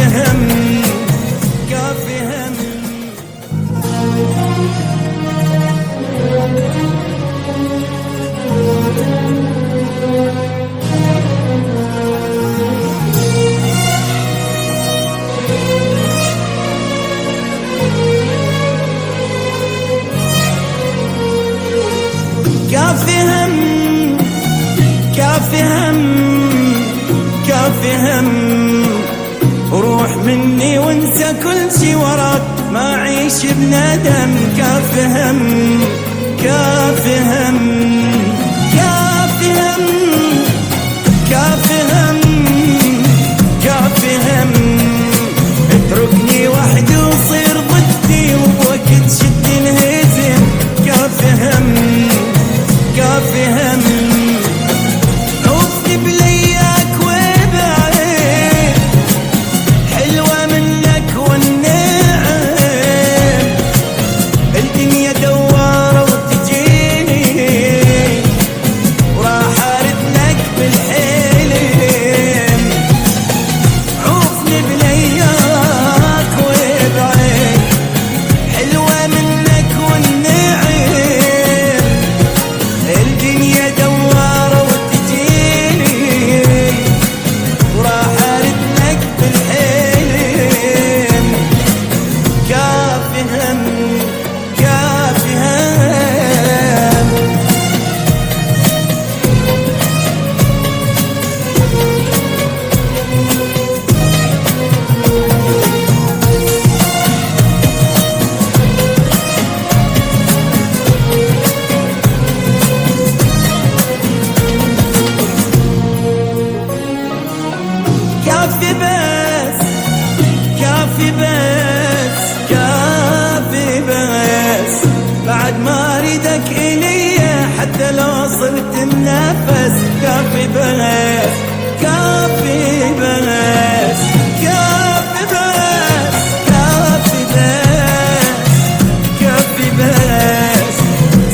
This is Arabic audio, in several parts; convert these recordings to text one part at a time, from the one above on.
هم كافي هم. كافي هم كافي هم كافي هم، روح مني وانسى كل شي وراك، ما عيش بندم. كافي هم كافي هم كافي هم كافي هم كافي هم، اتركني وحدي وصير ضدي ووقت شد انهزم. كافي هم كافي هم، عوفني بلياك وبعيد، حلوة منك والنعم، الدنيا دوارة وتجيني وراح ارد لك بالحلم. عوفني بلياك وبعيد، حلوة منك والنعم، الدنيا دوارة وتجيني وراح ارد لك بالحلم. كافي هم كافي هم. كافي بس كافي بس كافي بس، بعد ما اريدك الي حتى لو صرت النفس. كافي بس كافي بس كافي بس كافي بس كافي بس،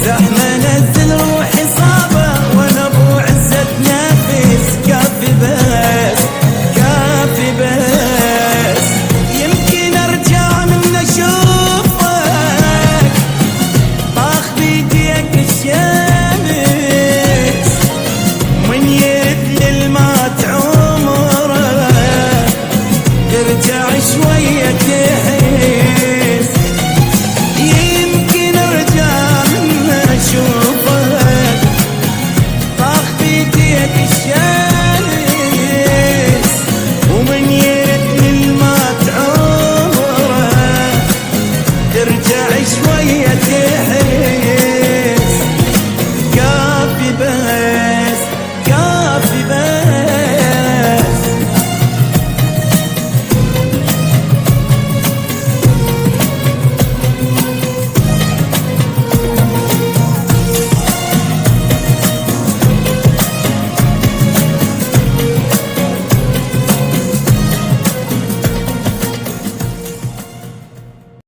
زحمة نزل روحي صعبة وانا ابو عزة نفس. كافي بس كافي بس، يمكن ارجع من اشوفك طاخ بيديك الشمس، من يرد للمات عمره ترجع شوية تحس. يمكن ارجع من اشوفك طاخ بيديك الشمس، ومن يرد للمات عمره ترجع شوية تحس. كافي بس